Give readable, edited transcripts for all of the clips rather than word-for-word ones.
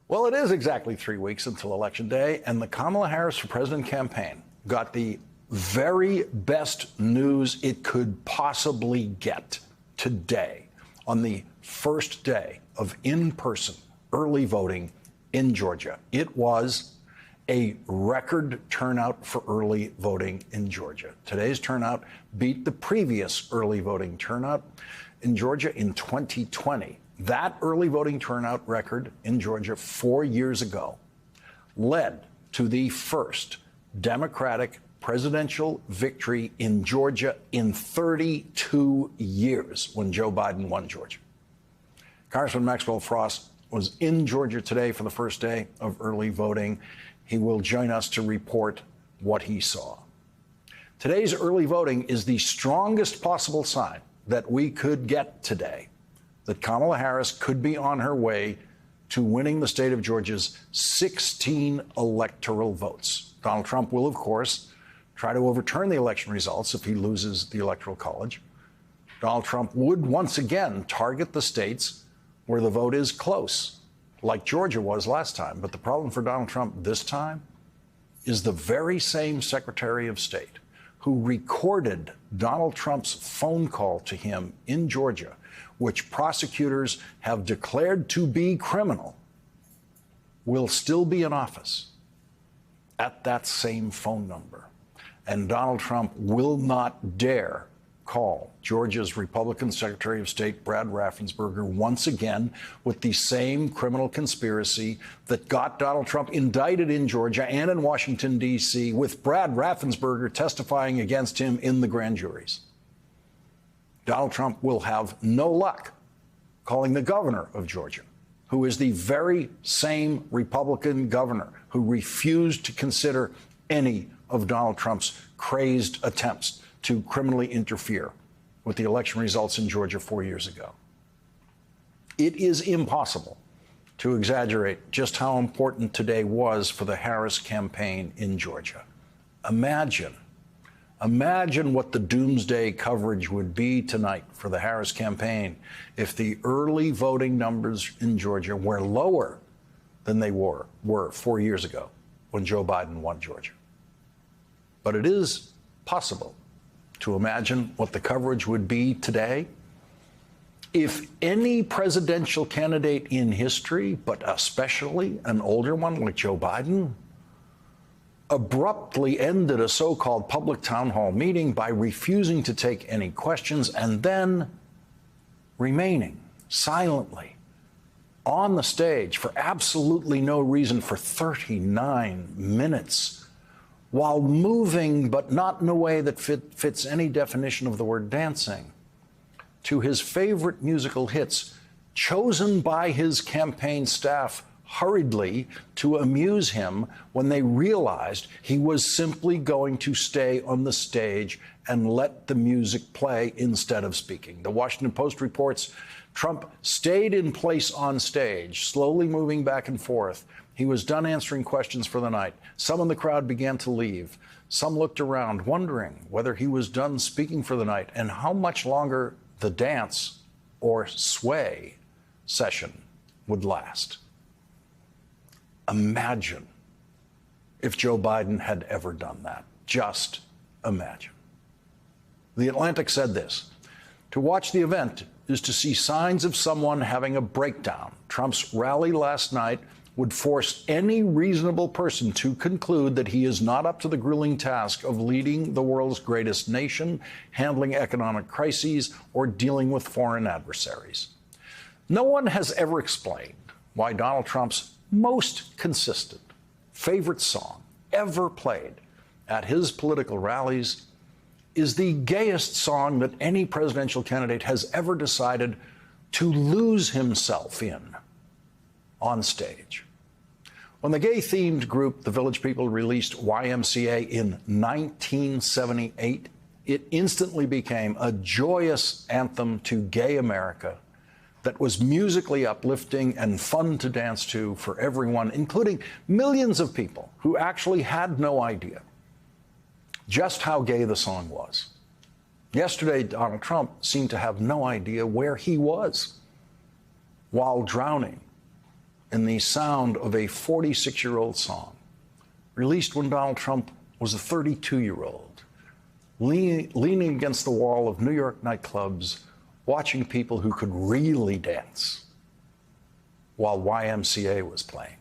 Well, it is exactly 3 weeks until Election Day, and the Kamala Harris for President campaign got the very best news it could possibly get today on the first day of in-person early voting in Georgia. It was a record turnout for early voting in Georgia. Today's turnout beat the previous early voting turnout in Georgia in 2020. That early voting turnout record in Georgia 4 years ago led to the first Democratic presidential victory in Georgia in 32 years when Joe Biden won Georgia. Congressman Maxwell Frost was in Georgia today for the first day of early voting. He will join us to report what he saw. Today's early voting is the strongest possible sign that we could get today that Kamala Harris could be on her way to winning the state of Georgia's 16 electoral votes. Donald Trump will, of course, try to overturn the election results if he loses the Electoral College. Donald Trump would once again target the states where the vote is close, like Georgia was last time. But the problem for Donald Trump this time is the very same Secretary of State who recorded Donald Trump's phone call to him in Georgia, which prosecutors have declared to be criminal, will still be in office at that same phone number. And Donald Trump will not dare call Georgia's Republican Secretary of State, Brad Raffensperger, once again with the same criminal conspiracy that got Donald Trump indicted in Georgia and in Washington, D.C., with Brad Raffensperger testifying against him in the grand juries. Donald Trump will have no luck calling the governor of Georgia, who is the very same Republican governor who refused to consider any of Donald Trump's crazed attempts to criminally interfere with the election results in Georgia 4 years ago. It is impossible to exaggerate just how important today was for the Harris campaign in Georgia. Imagine what the doomsday coverage would be tonight for the Harris campaign if the early voting numbers in Georgia were lower than they were 4 years ago when Joe Biden won Georgia. But it is possible to imagine what the coverage would be today if any presidential candidate in history, but especially an older one like Joe Biden, abruptly ended a so-called public town hall meeting by refusing to take any questions and then remaining silently on the stage for absolutely no reason for 39 minutes while moving, but not in a way that fits any definition of the word dancing, to his favorite musical hits chosen by his campaign staff hurriedly to amuse him when they realized he was simply going to stay on the stage and let the music play instead of speaking. The Washington Post reports Trump stayed in place on stage, slowly moving back and forth. He was done answering questions for the night. Some in the crowd began to leave. Some looked around, wondering whether he was done speaking for the night and how much longer the dance or sway session would last. Imagine if Joe Biden had ever done that. Just imagine. The Atlantic said this: to watch the event is to see signs of someone having a breakdown. Trump's rally last night would force any reasonable person to conclude that he is not up to the grueling task of leading the world's greatest nation, handling economic crises, or dealing with foreign adversaries. No one has ever explained why Donald Trump's most consistent favorite song ever played at his political rallies is the gayest song that any presidential candidate has ever decided to lose himself in on stage. When the gay-themed group The Village People released YMCA in 1978, it instantly became a joyous anthem to gay America that was musically uplifting and fun to dance to for everyone, including millions of people who actually had no idea just how gay the song was. Yesterday, Donald Trump seemed to have no idea where he was while drowning in the sound of a 46-year-old song, released when Donald Trump was a 32-year-old, leaning against the wall of New York nightclubs, watching people who could really dance while YMCA was playing.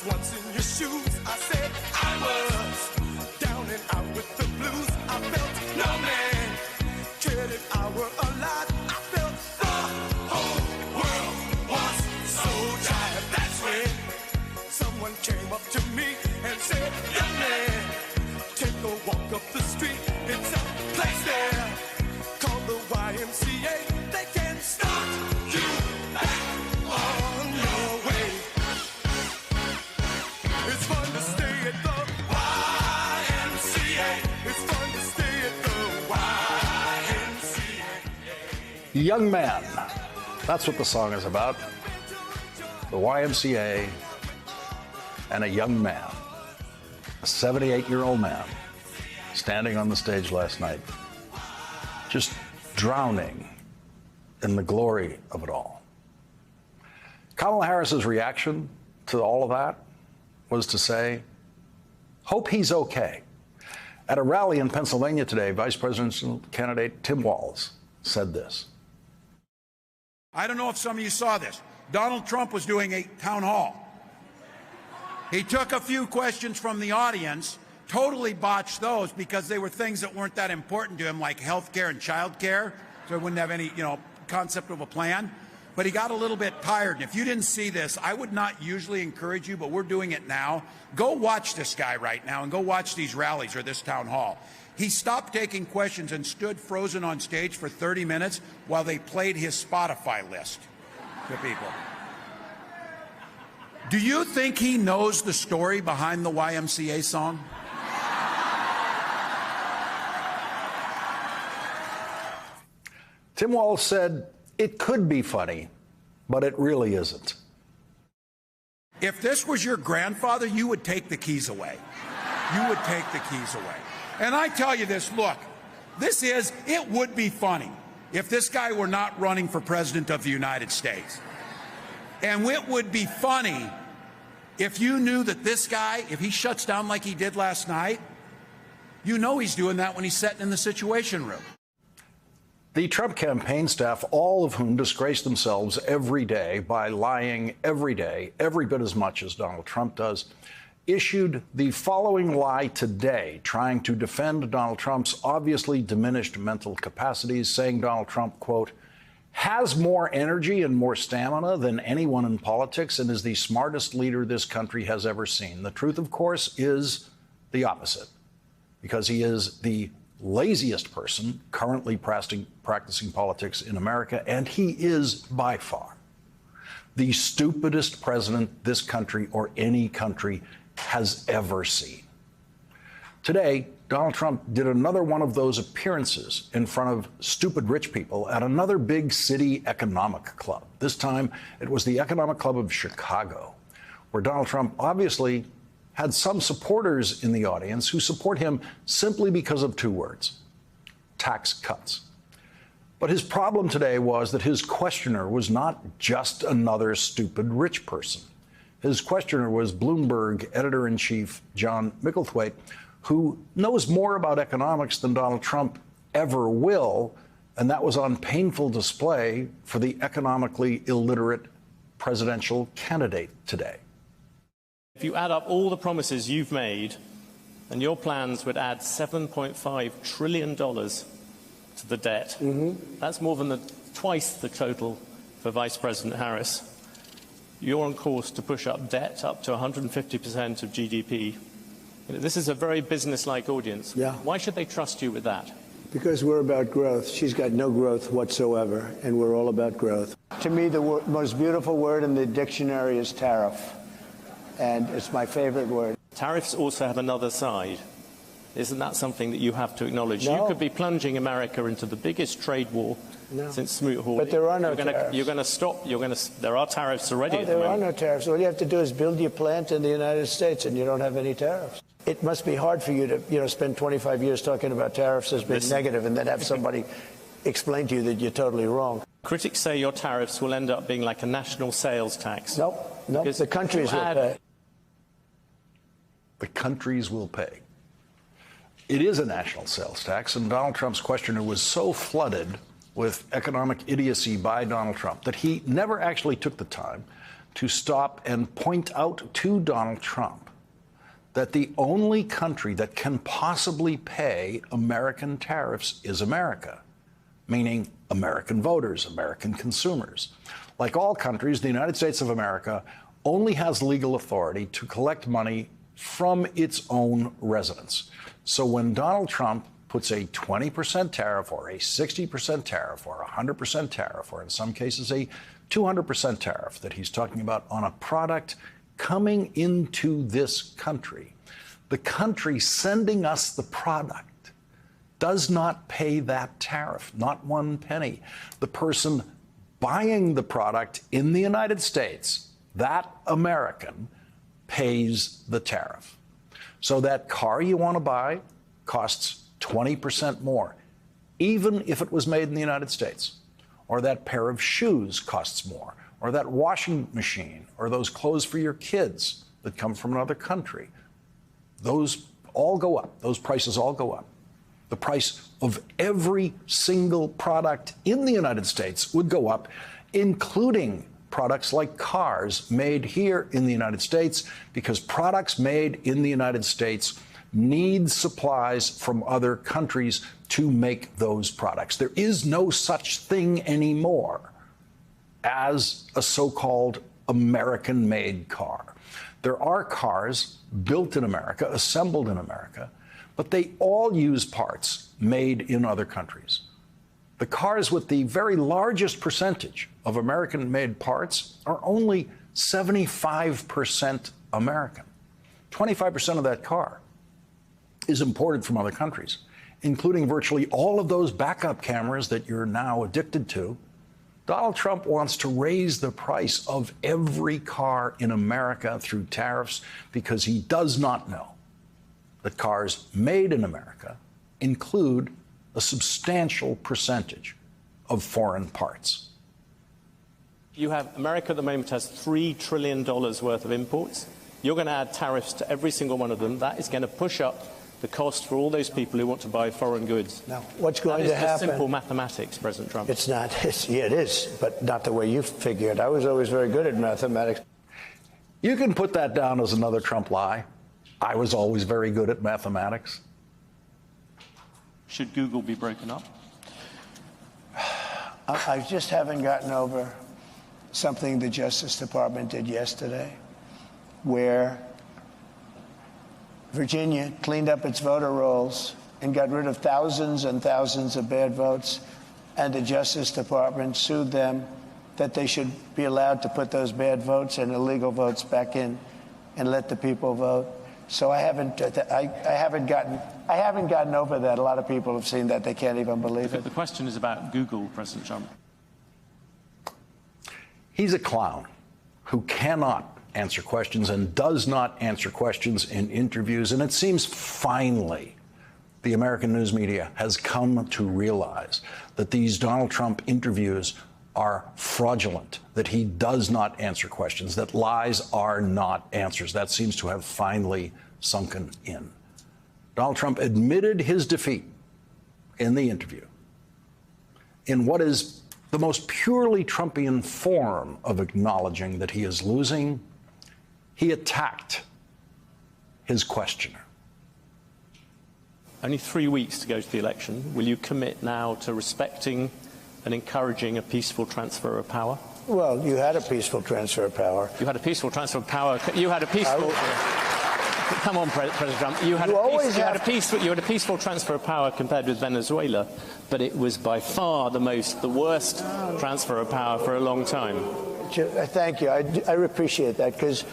Once in your shoes, I said I was down and out with the blues. I felt no man cared if I were alive. I felt the whole world was so tired. That's when someone came up to me and said, young man, take a walk up the street. It's a place there called the YMCA. They can start you back on your way. It's fun to stay at the YMCA. It's fun to stay at the YMCA. Young Man. That's what the song is about. The YMCA and a young man, a 78-year-old man, standing on the stage last night, just drowning in the glory of it all. Kamala Harris's reaction to all of that was to say, hope he's okay. At a rally in Pennsylvania today, Vice Presidential candidate Tim Walz said this. I don't know if some of you saw this. Donald Trump was doing a town hall. He took a few questions from the audience, totally botched those because they were things that weren't that important to him, like health care and child care, so he wouldn't have any, concept of a plan. But he got a little bit tired. And if you didn't see this, I would not usually encourage you, but we're doing it now. Go watch this guy right now and go watch these rallies or this town hall. He stopped taking questions and stood frozen on stage for 30 minutes while they played his Spotify list to people. Do you think he knows the story behind the YMCA song? Tim Walz said, it could be funny, but it really isn't. If this was your grandfather, you would take the keys away. You would take the keys away. And I tell you this, look, it would be funny if this guy were not running for president of the United States. And it would be funny if you knew that this guy, if he shuts down like he did last night, you know he's doing that when he's sitting in the Situation Room. The Trump campaign staff, all of whom disgrace themselves every day by lying every day, every bit as much as Donald Trump does, issued the following lie today, trying to defend Donald Trump's obviously diminished mental capacities, saying Donald Trump, quote, has more energy and more stamina than anyone in politics and is the smartest leader this country has ever seen. The truth, of course, is the opposite, because he is the laziest person currently practicing politics in America, and he is by far the stupidest president this country or any country has ever seen. Today, Donald Trump did another one of those appearances in front of stupid rich people at another big city economic club. This time, it was the Economic Club of Chicago, where Donald Trump obviously had some supporters in the audience who support him simply because of two words: tax cuts. But his problem today was that his questioner was not just another stupid rich person. His questioner was Bloomberg editor-in-chief John Micklethwait, who knows more about economics than Donald Trump ever will, and that was on painful display for the economically illiterate presidential candidate today. If you add up all the promises you've made, and your plans would add $7.5 trillion to the debt. That's more than twice the total for Vice President Harris. You're on course to push up debt up to 150% of GDP. This is a very business-like audience. Yeah. Why should they trust you with that? Because we're about growth. She's got no growth whatsoever, and we're all about growth. To me, the most beautiful word in the dictionary is tariff, and it's my favorite word. Tariffs also have another side. Isn't that something that you have to acknowledge? No. You could be plunging America into the biggest trade war since Smoot Hawley. But there are no tariffs. You're going to stop. There are tariffs already. No, at the there are moment. no tariffs. All you have to do is build your plant in the United States, and you don't have any tariffs. It must be hard for you to, spend 25 years talking about tariffs as being negative, and then have somebody explain to you that you're totally wrong. Critics say your tariffs will end up being like a national sales tax. Nope. The countries will pay. The countries will pay. It is a national sales tax, and Donald Trump's questioner was so flooded with economic idiocy by Donald Trump that he never actually took the time to stop and point out to Donald Trump that the only country that can possibly pay American tariffs is America, meaning American voters, American consumers. Like all countries, the United States of America only has legal authority to collect money from its own residents. So when Donald Trump puts a 20% tariff or a 60% tariff or a 100% tariff, or in some cases a 200% tariff that he's talking about on a product coming into this country, the country sending us the product does not pay that tariff, not one penny. The person buying the product in the United States, that American, pays the tariff. So that car you want to buy costs 20% more, even if it was made in the United States. Or that pair of shoes costs more, or that washing machine, or those clothes for your kids that come from another country. Those all go up. Those prices all go up. The price of every single product in the United States would go up, including products like cars made here in the United States, because products made in the United States need supplies from other countries to make those products. There is no such thing anymore as a so-called American-made car. There are cars built in America, assembled in America, but they all use parts made in other countries. The cars with the very largest percentage of American-made parts are only 75% American. 25% of that car is imported from other countries, including virtually all of those backup cameras that you're now addicted to. Donald Trump wants to raise the price of every car in America through tariffs because he does not know that cars made in America include a substantial percentage of foreign parts. America at the moment has $3 trillion worth of imports. You're going to add tariffs to every single one of them. That is going to push up the cost for all those people who want to buy foreign goods. Now, what's going to happen? That is simple mathematics, President Trump. It's not. Yeah, it is, but not the way you figure it. I was always very good at mathematics. You can put that down as another Trump lie. I was always very good at mathematics. Should Google be broken up? I just haven't gotten over something the Justice Department did yesterday, where Virginia cleaned up its voter rolls and got rid of thousands and thousands of bad votes, and the Justice Department sued them that they should be allowed to put those bad votes and illegal votes back in and let the people vote. So I haven't gotten over that. A lot of people have seen that. They can't even believe it. The question is about Google, President Trump. He's a clown who cannot answer questions and does not answer questions in interviews. And it seems finally the American news media has come to realize that these Donald Trump interviews are fraudulent, that he does not answer questions, that lies are not answers. That seems to have finally sunken in. Donald Trump admitted his defeat in the interview in what is the most purely Trumpian form of acknowledging that he is losing. He attacked his questioner. Only 3 weeks to go to the election. Will you commit now to respecting and encouraging a peaceful transfer of power? Well, you had a peaceful transfer of power. You had a peaceful transfer of power. You had a peaceful... Come on, President Trump. You had a peaceful transfer of power compared with Venezuela, but it was by far the worst transfer of power for a long time. Thank you. I appreciate that, because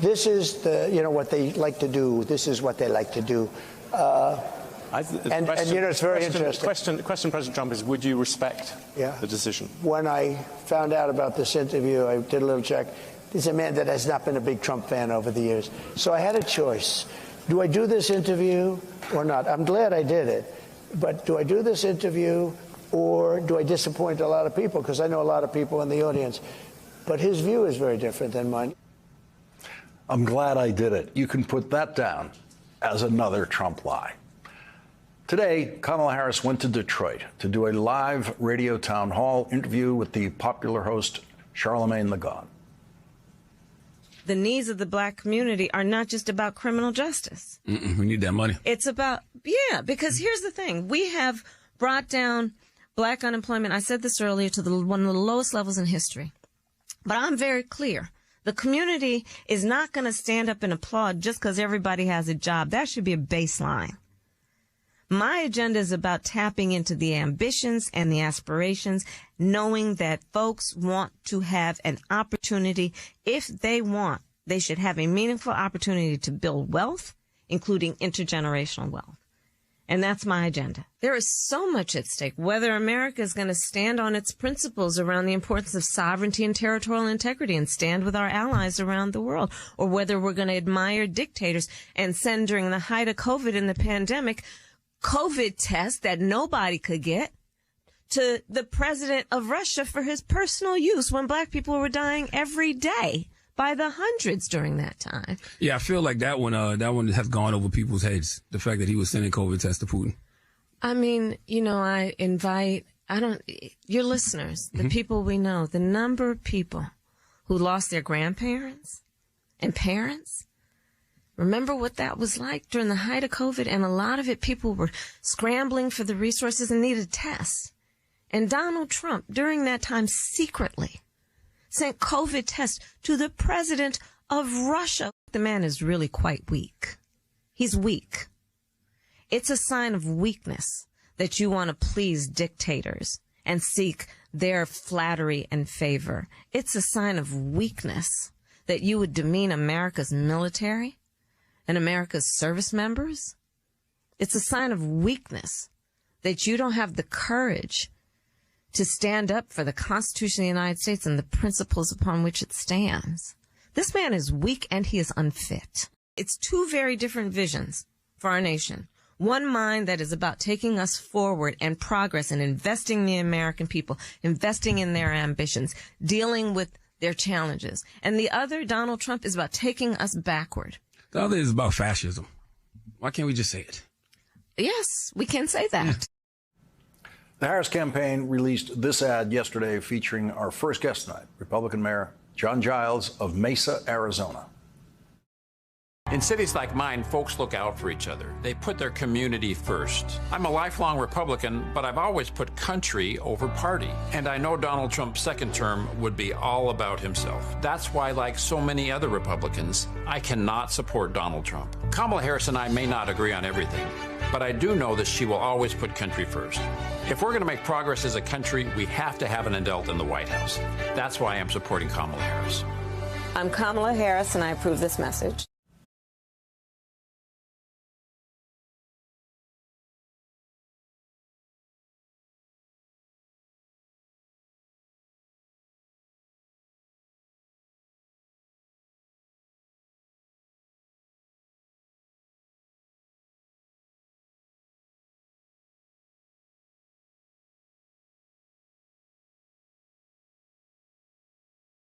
this is what they like to do. This is what they like to do. It's very interesting. The question, President Trump, is would you respect the decision? When I found out about this interview, I did a little check. He's a man that has not been a big Trump fan over the years. So I had a choice. Do I do this interview or not? I'm glad I did it. But do I do this interview or do I disappoint a lot of people? Because I know a lot of people in the audience. But his view is very different than mine. I'm glad I did it. You can put that down as another Trump lie. Today, Kamala Harris went to Detroit to do a live radio town hall interview with the popular host Charlamagne Tha God. The needs of the black community are not just about criminal justice. We need that money. It's about, because here's the thing. We have brought down black unemployment, I said this earlier, to one of the lowest levels in history. But I'm very clear. The community is not going to stand up and applaud just because everybody has a job. That should be a baseline. My agenda is about tapping into the ambitions and the aspirations, knowing that folks want to have an opportunity. If they want, they should have a meaningful opportunity to build wealth, including intergenerational wealth. And that's my agenda. There is so much at stake, whether America is going to stand on its principles around the importance of sovereignty and territorial integrity and stand with our allies around the world, or whether we're going to admire dictators and send, during the height of COVID and the pandemic, COVID tests that nobody could get to the president of Russia for his personal use when black people were dying every day by the hundreds during that time. Yeah, I feel like that one has gone over people's heads, the fact that he was sending COVID tests to Putin. I mean, I invite, your listeners, the people we know, the number of people who lost their grandparents and parents. Remember what that was like during the height of COVID, and a lot of it, people were scrambling for the resources and needed tests. And Donald Trump, during that time, secretly sent COVID tests to the president of Russia. The man is really quite weak. He's weak. It's a sign of weakness that you want to please dictators and seek their flattery and favor. It's a sign of weakness that you would demean America's military and America's service members. It's a sign of weakness that you don't have the courage to stand up for the Constitution of the United States and the principles upon which it stands. This man is weak and he is unfit. It's two very different visions for our nation. One mind that is about taking us forward and progress and investing in the American people, investing in their ambitions, dealing with their challenges. And the other, Donald Trump, is about taking us backward. The other is about fascism. Why can't we just say it? Yes, we can say that. The Harris campaign released this ad yesterday featuring our first guest tonight, Republican Mayor John Giles of Mesa, Arizona. In cities like mine, folks look out for each other. They put their community first. I'm a lifelong Republican, but I've always put country over party. And I know Donald Trump's second term would be all about himself. That's why, like so many other Republicans, I cannot support Donald Trump. Kamala Harris and I may not agree on everything, but I do know that she will always put country first. If we're going to make progress as a country, we have to have an adult in the White House. That's why I'm supporting Kamala Harris. I'm Kamala Harris, and I approve this message.